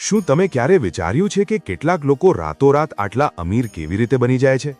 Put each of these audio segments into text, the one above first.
શું તમે ક્યારે વિચાર્યું છે કે કેટલાક લોકો રાતોરાત આટલા અમીર કેવી રીતે બની જાય છે?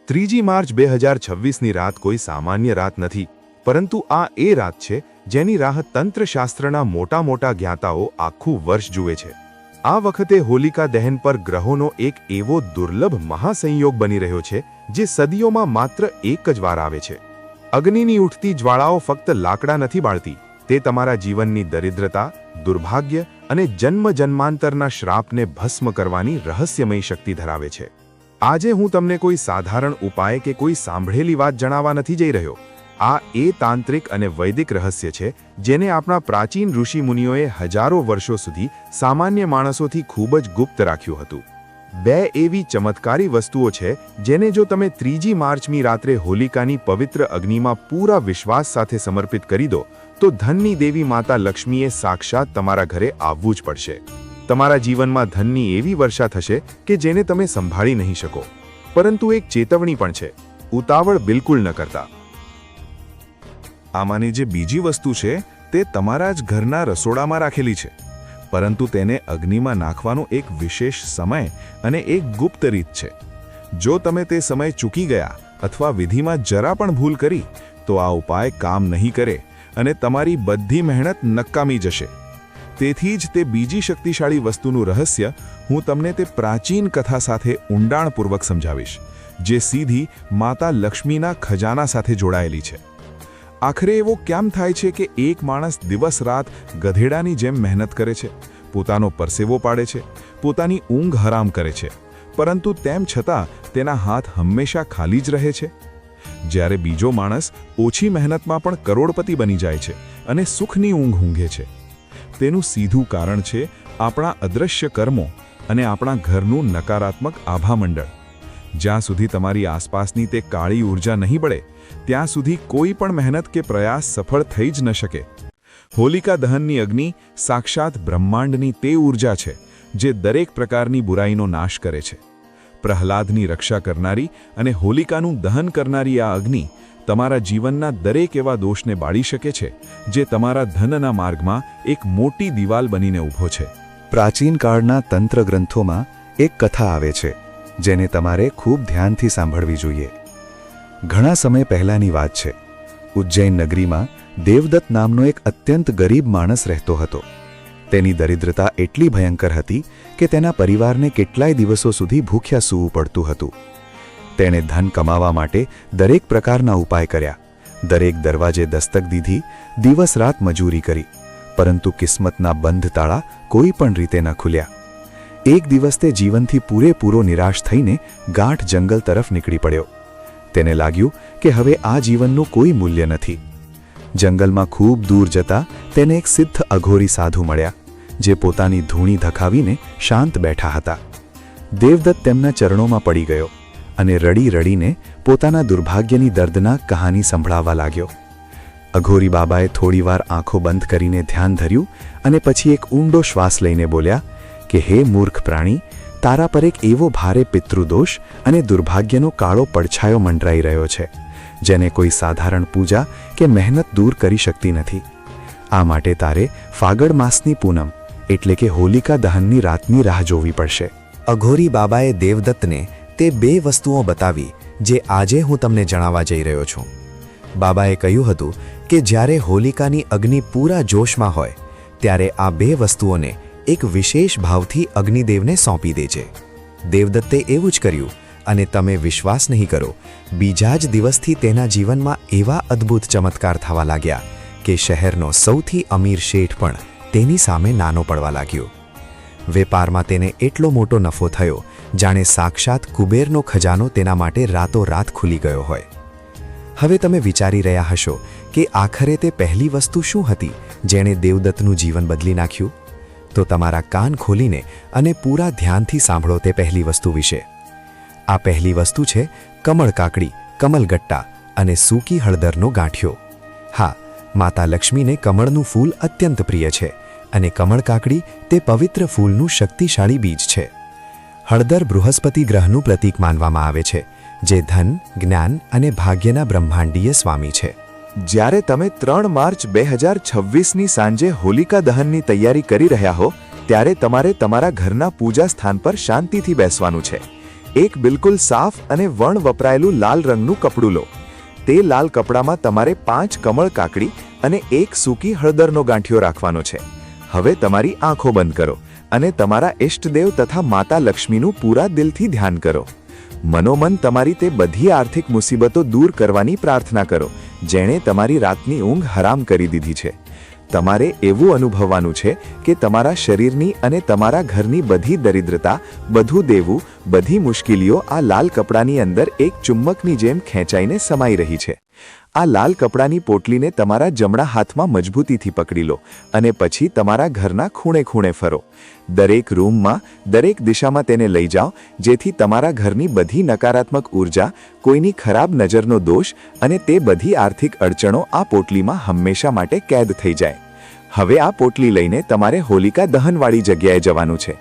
3 માર્ચ 2026ની રાત કોઈ સામાન્ય રાત નથી, પરંતુ આ એ રાત છે જેની રાહ તંત્રશાસ્ત્રના મોટા જ્ઞાતાઓ આખું વર્ષ જુએ છે. આ વખતે હોલિકા દહન પર ગ્રહોનો એક એવો દુર્લભ મહાસંયોગ બની રહ્યો છે જે સદીઓમાં માત્ર એક જ વાર આવે છે. અગ્નિની ઉઠતી જ્વાળાઓ ફક્ત લાકડા નથી બાળતી, તે તમારા જીવનની દરિદ્રતા, દુર્ભાગ્ય અને જન્માંતરના શ્રાપને ભસ્મ કરવાની રહસ્યમય શક્તિ ધરાવે છે. આજે હું તમને કોઈ સાધારણ ઉપાય કે કોઈ સાંભળેલી વાત જણાવવા નથી જઈ રહ્યો. આ એ તાંત્રિક અને વૈદિક રહસ્ય છે જેને આપણા પ્રાચીન ઋષિમુનિઓએ હજારો વર્ષો સુધી સામાન્ય માણસોથી ખૂબ જ ગુપ્ત રાખ્યું હતું. બે એવી ચમત્કારી વસ્તુઓ છે જેને જો તમે 3 માર્ચની રાત્રે હોલિકાની પવિત્ર અગ્નિમાં પૂરા વિશ્વાસ સાથે સમર્પિત કરી દો તો ધનની દેવી માતા લક્ષ્મીએ સાક્ષાત તમારા ઘરે આવવું જ પડશે. તમારા જીવનમાં ધનની એવી વર્ષા થશે કે જેને તમે સંભાળી નહીં શકો. પરંતુ એક ચેતવણી પણ છે, ઉતાવળ બિલકુલ ન કરતા. આમાંની જે બીજી વસ્તુ છે તે તમારા જ ઘરના રસોડામાં રાખેલી છે, પરંતુ તેને અગ્નિમાં નાખવાનો એક વિશેષ સમય અને એક ગુપ્ત રીત છે. જો તમે તે સમય ચૂકી ગયા અથવા વિધિમાં જરા પણ ભૂલ કરી તો આ ઉપાય કામ નહીં કરે અને તમારી બધી મહેનત નકામી જશે. તેથી જ તે બીજી શક્તિશાળી વસ્તુનું રહસ્ય હું તમને તે પ્રાચીન કથા સાથે ઊંડાણપૂર્વક સમજાવીશ, જે સીધી માતા લક્ષ્મીના ખજાના સાથે જોડાયેલી છે. આખરે એવો કેમ થાય છે કે એક માણસ દિવસ રાત ગધેડાની જેમ મહેનત કરે છે, પોતાનો પરસેવો પાડે છે, પોતાની ઊંઘ હરામ કરે છે, પરંતુ તેમ છતાં તેના હાથ હંમેશા ખાલી જ રહે છે? જ્યારે બીજો માણસ ઓછી મહેનતમાં પણ કરોડપતિ બની જાય છે અને સુખની ઊંઘ ઊંઘે છે. તેનું સીધું કારણ છે આપણા અદૃશ્ય કર્મો અને આપણા ઘરનું નકારાત્મક આભામંડળ. જ્યાં સુધી તમારી આસપાસની તે કાળી ઊર્જા નહીં બળે ત્યાં સુધી કોઈ પણ મહેનત કે પ્રયાસ સફળ થઈ જ ન શકે. હોલિકા દહનની અગ્નિ સાક્ષાત બ્રહ્માંડની તે ઊર્જા છે જે દરેક પ્રકારની બુરાઈનો નાશ કરે છે. પ્રહલાદની રક્ષા કરનારી અને હોલિકાનું દહન કરનારી આ અગ્નિ તમારા જીવનના દરેક એવા દોષને બાળી શકે છે જે તમારા ધનના માર્ગમાં એક મોટી દિવાલ બનીને ઊભો છે. પ્રાચીન કાળના તંત્ર ગ્રંથોમાં એક કથા આવે છે જેને તમારે ખૂબ ધ્યાનથી સાંભળવી જોઈએ. ઘણા સમય પહેલાંની વાત છે. ઉજ્જૈન નગરીમાં દેવદત્ત નામનો એક અત્યંત ગરીબ માણસ રહેતો હતો. તેની દરિદ્રતા એટલી ભયંકર હતી કે તેના પરિવારને કેટલાય દિવસો સુધી ભૂખ્યા સૂવું પડતું હતું. તેણે ધન કમાવા માટે દરેક પ્રકારના ઉપાય કર્યા, દરેક દરવાજે દસ્તક દીધી, દિવસ રાત મજૂરી કરી, પરંતુ કિસ્મતના બંધ તાળા કોઈ પણ રીતે ન ખુલ્યા. એક દિવસ તે જીવનથી પૂરેપૂરો નિરાશ થઈને ગાઢ જંગલ તરફ નીકળી પડ્યો. તેને લાગ્યું કે હવે આ જીવનનું કોઈ મૂલ્ય નથી. જંગલમાં ખૂબ દૂર જતા તેને એક સિદ્ધ અઘોરી સાધુ મળ્યા, જે પોતાની ધૂણી ધખાવીને શાંત બેઠા હતા. દેવદત્ત તેમના ચરણોમાં પડી ગયો અને રડી રડીને પોતાના દુર્ભાગ્યની દર્દનાક કહાની સંભળાવવા લાગ્યો. અઘોરી બાબાએ થોડીવાર આંખો બંધ કરીને ધ્યાન ધર્યું અને પછી એક ઊંડો શ્વાસ લઈને બોલ્યા કે હે મૂર્ખ પ્રાણી, તારા પર એક એવો ભારે પિતૃદોષ અને દુર્ભાગ્યનો કાળો પડછાયો મંડરાઈ રહ્યો છે જેને કોઈ સાધારણ પૂજા કે મહેનત દૂર કરી શકતી નથી. આ માટે તારે ફાગણ માસની પૂનમ એટલે કે હોલિકા દહનની રાતની રાહ જોવી પડશે. અઘોરી બાબાએ દેવદત્તને તે બે વસ્તુઓ બતાવી જે આજે હું તમને જણાવવા જઈ રહ્યો છું. બાબાએ કહ્યું હતું કે જ્યારે હોલિકાની અગ્નિ પૂરા જોશમાં હોય ત્યારે આ બે વસ્તુઓને એક વિશેષ ભાવથી અગ્નિદેવને સોંપી દેજે. દેવદત્તે એવું જ કર્યું અને તમે વિશ્વાસ નહીં કરો, બીજા જ દિવસથી તેના જીવનમાં એવા અદ્ભુત ચમત્કાર થવા લાગ્યા કે શહેરનો સૌથી અમીર શેઠ પણ તેની સામે નાનો પડવા લાગ્યો. વેપારમાં તેને એટલો મોટો નફો થયો જાણે સાક્ષાત કુબેરનો ખજાનો તેના માટે રાતોરાત ખુલી ગયો હોય. હવે તમે વિચારી રહ્યા હશો કે આખરે તે પહેલી વસ્તુ શું હતી જેણે દેવદત્તનું જીવન બદલી નાખ્યું? તો તમારા કાન ખોલીને અને પૂરા ધ્યાનથી સાંભળો તે પહેલી વસ્તુ વિશે. આ પહેલી વસ્તુ છે કમળ કાકડી, કમલગટ્ટા અને સૂકી હળદરનો ગાંઠિયો. હા, માતા લક્ષ્મીને કમળનું ફૂલ અત્યંત પ્રિય છે અને કમળ કાકડી તે પવિત્ર ફૂલનું શક્તિશાળી બીજ છે. હળદર બૃહસ્પતિ ગ્રહનું પ્રતીક માનવામાં આવે છે, જે ધન, જ્ઞાન અને ભાગ્યના બ્રહ્માંડીય સ્વામી છે. જ્યારે તમે 3 માર્ચ 2026ની સાંજે હોલિકા દહનની તૈયારી કરી રહ્યા હો ત્યારે તમારે તમારા ઘરના પૂજા સ્થાન પર શાંતિથી બેસવાનું છે. એક બિલકુલ સાફ અને વણ વપરાયેલું લાલ રંગનું કપડું લો. તે લાલ કપડામાં તમારે 5 કમળ કાકડી અને 1 સૂકી હળદરનો ગાંઠિયો રાખવાનો છે. હવે તમારી આંખો બંધ કરો અને તમારા ઇષ્ટદેવ તથા માતા લક્ષ્મીનું પૂરા દિલથી ધ્યાન કરો. મનોમન તમારી તે બધી આર્થિક મુસીબતો દૂર કરવાની પ્રાર્થના કરો જેણે તમારી રાતની ઊંઘ હરામ કરી દીધી છે. તમારે એવું અનુભવવાનું છે કે તમારા શરીરની અને તમારા ઘરની બધી દરિદ્રતા, બધું દેવું, બધી મુશ્કેલીઓ આ લાલ કપડાની અંદર એક ચુંબકની જેમ ખેંચાઈને સમાઈ રહી છે. આ લાલ કપડાની પોટલીને તમારા જમણા હાથમાં મજબૂતીથી પકડી લો અને પછી તમારા ઘરના ખૂણે ખૂણે ફરો. દરેક રૂમમાં, દરેક દિશામાં તેને લઈ જાઓ જેથી તમારા ઘરની બધી નકારાત્મક ઉર્જા, કોઈની ખરાબ નજરનો દોષ અને તે બધી આર્થિક અડચણો આ પોટલીમાં હંમેશા માટે કેદ થઈ જાય. હવે આ પોટલી લઈને તમારે હોલિકા દહનવાળી જગ્યાએ જવાનું છે.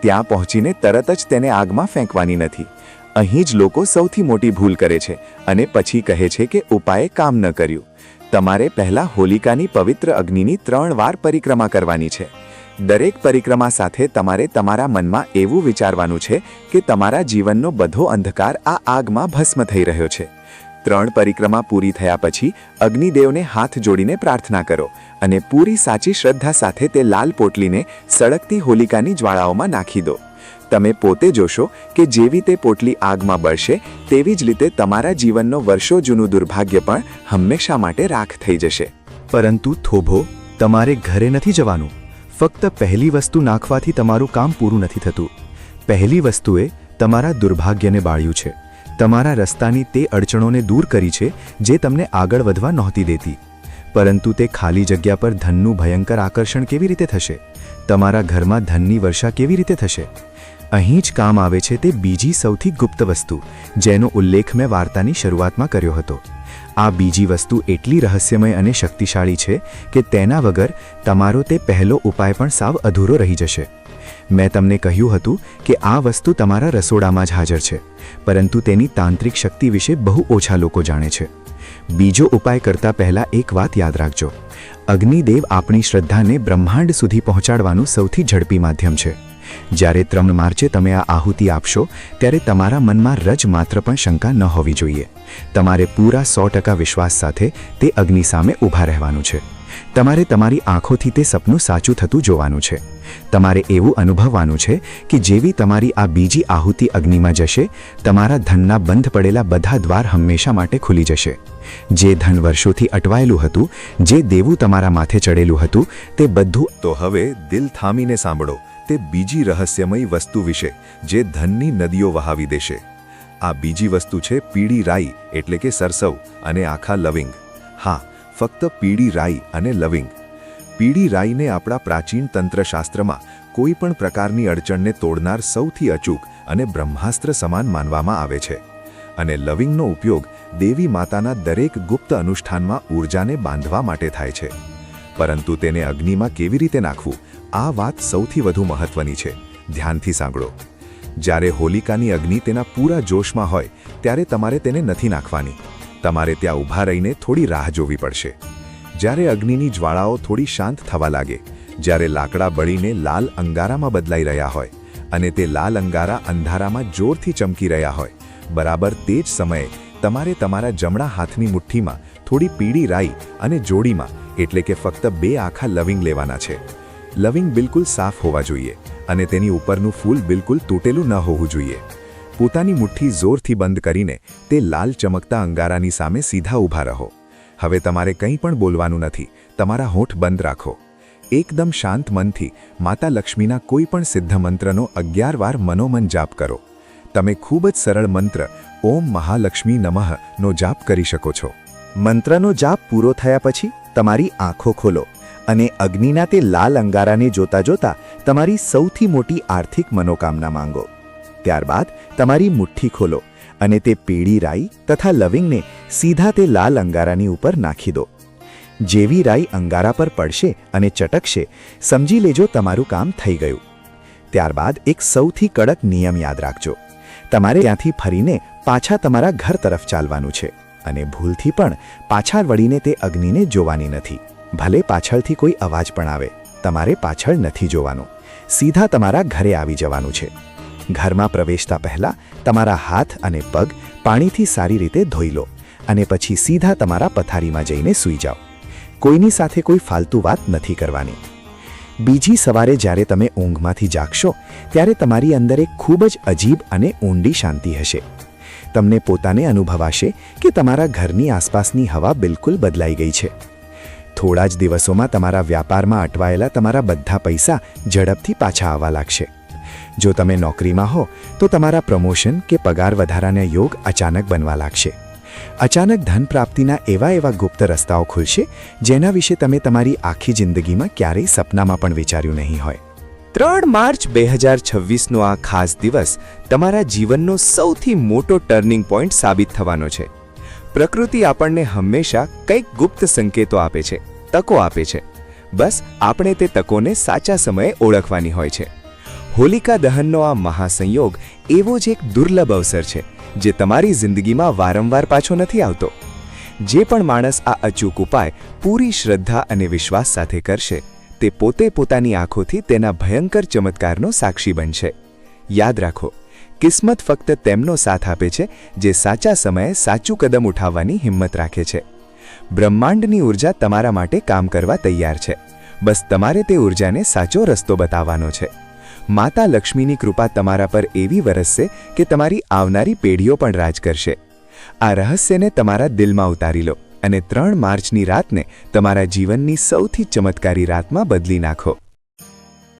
ત્યાં પહોંચીને તરત જ તેને આગમાં ફેંકવાની નથી. અહીં જ લોકો સૌથી મોટી ભૂલ કરે છે અને પછી કહે છે કે ઉપાયે કામ ન કર્યું. તમારે પહેલાં હોલિકાની પવિત્ર અગ્નિની 3 વાર પરિક્રમા કરવાની છે. દરેક પરિક્રમા સાથે તમારે તમારા મનમાં એવું વિચારવાનું છે કે તમારા જીવનનો બધો અંધકાર આ આગમાં ભસ્મ થઈ રહ્યો છે. 3 પરિક્રમા પૂરી થયા પછી અગ્નિદેવને હાથ જોડીને પ્રાર્થના કરો અને પૂરી સાચી શ્રદ્ધા સાથે તે લાલ પોટલીને સળગતી હોલિકાની જ્વાળાઓમાં નાખી દો. તમે પોતે જોશો કે જેવી તે પોટલી આગમાં બળશે તેવી જ રીતે તમારા જીવનનો વર્ષો જૂનું દુર્ભાગ્ય પણ હંમેશા માટે રાખ થઈ જશે. પરંતુ થોભો, તમારે ઘરે નથી જવાનું. ફક્ત પહેલી વસ્તુ નાખવાથી તમારું કામ પૂરું નથી થતું. પહેલી વસ્તુએ તમારા દુર્ભાગ્યને બાળ્યું છે, તમારા રસ્તાની તે અડચણોને દૂર કરી છે જે તમને આગળ વધવા નહોતી દેતી. પરંતુ તે ખાલી જગ્યા પર ધનનું ભયંકર આકર્ષણ કેવી રીતે થશે? તમારા ઘરમાં ધનની વર્ષા કેવી રીતે થશે? અહીં જ કામ આવે છે તે બીજી સૌથી ગુપ્ત વસ્તુ જેનો ઉલ્લેખ મેં વાર્તાની શરૂઆતમાં કર્યો હતો. આ બીજી વસ્તુ એટલી રહસ્યમય અને શક્તિશાળી છે કે તેના વગર તમારો તે પહેલો ઉપાય પણ સાવ અધૂરો રહી જશે. મેં તમને કહ્યું હતું કે આ વસ્તુ તમારા રસોડામાં જ હાજર છે, પરંતુ તેની તાંત્રિક શક્તિ વિશે બહુ ઓછા લોકો જાણે છે. બીજો ઉપાય કરતા પહેલા એક વાત યાદ રાખજો. અગ્નિદેવ આપણી શ્રદ્ધાને બ્રહ્માંડ સુધી પહોંચાડવાનું સૌથી ઝડપી માધ્યમ છે. જ્યારે 3 માર્ચે તમે આ આહુતિ આપશો ત્યારે તમારા મનમાં રજ માત્ર પણ શંકા ન હોવી જોઈએ. તમારે પૂરા 100% વિશ્વાસ સાથે તે અગ્નિ સામે ઊભા રહેવાનું છે. તમારે તમારી આંખોથી તે સપનું સાચું થતું જોવાનું છે. તમારે એવું અનુભવવાનું છે કે જેવી તમારી આ બીજી આહુતિ અગ્નિમાં જશે, તમારા ધનના બંધ પડેલા બધા દ્વાર હંમેશા માટે ખુલી જશે. જે ધન વર્ષોથી અટવાયેલું હતું, જે દેવું તમારા માથે ચડેલું હતું, તે બધું. તો હવે દિલ થામીને સાંભળો તે બીજી રહસ્યમય વસ્તુ વિશે જે ધનની નદીઓ વહાવી દેશે. આ બીજી વસ્તુ છે પીળી રાઈ એટલે કે સરસવ અને આખા લવિંગ. હા, ફક્ત પીળી રાઈ અને લવિંગ. પીળી રાઈને આપણા પ્રાચીન તંત્રશાસ્ત્રમાં કોઈ પણ પ્રકારની અડચણને તોડનાર સૌથી અચૂક અને બ્રહ્માસ્ત્ર સમાન માનવામાં આવે છે. અને લવિંગનો ઉપયોગ દેવી માતાના દરેક ગુપ્ત અનુષ્ઠાનમાં ઊર્જાને બાંધવા માટે થાય છે. પરંતુ તેને અગ્નિમાં કેવી રીતે નાખવું, આ વાત સૌથી વધુ મહત્વની છે. ધ્યાનથી સાંભળો. જ્યારે હોલિકાની અગ્નિ તેના પૂરા જોશમાં હોય ત્યારે તમારે તેને નથી નાખવાની. તમારે ત્યાં ઊભા રહીને થોડી રાહ જોવી પડશે. જ્યારે અગ્નિની જ્વાળાઓ થોડી શાંત થવા લાગે, જ્યારે લાકડા બળીને લાલ અંગારામાં બદલાઈ રહ્યા હોય અને તે લાલ અંગારા અંધારામાં જોરથી ચમકી રહ્યા હોય, બરાબર તે જ સમયે તમારે તમારા જમણા હાથની મુઠ્ઠીમાં થોડી પીળી રાઈ અને જોડીમાં એટલે કે ફક્ત 2 આખા લવિંગ લેવાના છે. લવિંગ બિલકુલ સાફ હોવા જોઈએ અને તેની ઉપરનું ફૂલ બિલકુલ તૂટેલું ન હોવું જોઈએ. પોતાની મુઠ્ઠી જોરથી બંધ કરીને તે લાલ ચમકતા અંગારાની સામે સીધા ઊભા રહો. હવે તમારે કંઈ પણ બોલવાનું નથી. તમારા હોઠ બંધ રાખો. એકદમ શાંત મનથી માતા લક્ષ્મીના કોઈ પણ સિદ્ધ મંત્રનો 11 વાર મનોમન જાપ કરો. તમે ખૂબ જ સરળ મંત્ર ઓમ મહાલક્ષ્મી નમઃ નો જાપ કરી શકો છો. મંત્રનો જાપ પૂરો થયા પછી તમારી આંખો ખોલો અને અગ્નિના તે લાલ અંગારાને જોતા જોતા તમારી સૌથી મોટી આર્થિક મનોકામના માંગો. ત્યારબાદ તમારી મુઠ્ઠી ખોલો અને તે પીળી રાઈ તથા લવિંગને સીધા તે લાલ અંગારાની ઉપર નાખી દો. જેવી રાઈ અંગારા પર પડશે અને ચટકશે, સમજી લેજો તમારું કામ થઈ ગયું. ત્યારબાદ એક સૌથી કડક નિયમ યાદ રાખજો. તમારે ત્યાંથી ફરીને પાછા તમારા ઘર તરફ ચાલવાનું છે અને ભૂલથી પણ પાછળ વળીને તે અગ્નિને જોવાની નથી. ભલે પાછળથી કોઈ અવાજ પણ આવે, તમારે પાછળ નથી જોવાનું. સીધા તમારા ઘરે આવી જવાનું છે. ઘરમાં પ્રવેશતા પહેલા તમારા હાથ અને પગ પાણીથી સારી રીતે ધોઈ લો અને પછી સીધા તમારા પથારીમાં જઈને સૂઈ જાઓ. કોઈની સાથે કોઈ ફાલતુ વાત નથી કરવાની. બીજી સવારે જ્યારે તમે ઊંઘમાંથી જાગશો ત્યારે તમારી અંદર એક ખૂબ જ અજીબ અને ઊંડી શાંતિ હશે. તમને પોતાને અનુભવાશે કે તમારા ઘરની આસપાસની હવા બિલકુલ બદલાઈ ગઈ છે. થોડા જ દિવસોમાં તમારા વ્યાપારમાં અટવાયેલા તમારા બધા પૈસા ઝડપથી પાછા આવવા લાગશે. જો તમે નોકરીમાં હો તો તમારા પ્રમોશન કે પગાર વધારાના યોગ અચાનક બનવા લાગશે. અચાનક ધન પ્રાપ્તિના એવા ગુપ્ત રસ્તાઓ ખુલશે જેના વિશે તમે તમારી આખી જિંદગીમાં ક્યારેય સપનામાં પણ વિચાર્યું નહીં હોય. 3 માર્ચ 2026નો આ ખાસ દિવસ તમારા જીવનનો સૌથી મોટો ટર્નિંગ પોઈન્ટ સાબિત થવાનો છે. પ્રકૃતિ આપણને હંમેશા કંઈક ગુપ્ત સંકેતો આપે છે, તકો આપે છે. બસ આપણે તે તકોને સાચા સમયે ઓળખવાની હોય છે. હોલિકા દહનનો આ મહાસંયોગ એવો જ એક દુર્લભ અવસર છે જે તમારી જિંદગીમાં વારંવાર પાછો નથી આવતો. જે પણ માણસ આ અચૂક ઉપાય પૂરી શ્રદ્ધા અને વિશ્વાસ સાથે કરશે તે પોતે પોતાની આંખોથી તેના ભયંકર ચમત્કારનો સાક્ષી બનશે. યાદ રાખો, કિસ્મત ફક્ત તેમનો સાથ આપે છે જે સાચા સમયે સાચું કદમ ઉઠાવવાની હિંમત રાખે છે. બ્રહ્માંડની ઉર્જા તમારા માટે કામ કરવા તૈયાર છે. બસ તમારે તે ઉર્જાને સાચો રસ્તો બતાવવાનો છે. માતા લક્ષ્મીની કૃપા તમારા પર એવી વરસશે કે તમારી આવનારી પેઢીઓ પણ રાજ કરશે. આ રહસ્યને તમારા દિલમાં ઉતારી લો અને 3 માર્ચની રાતને તમારા જીવનની સૌથી ચમત્કારી રાતમાં બદલી નાખો.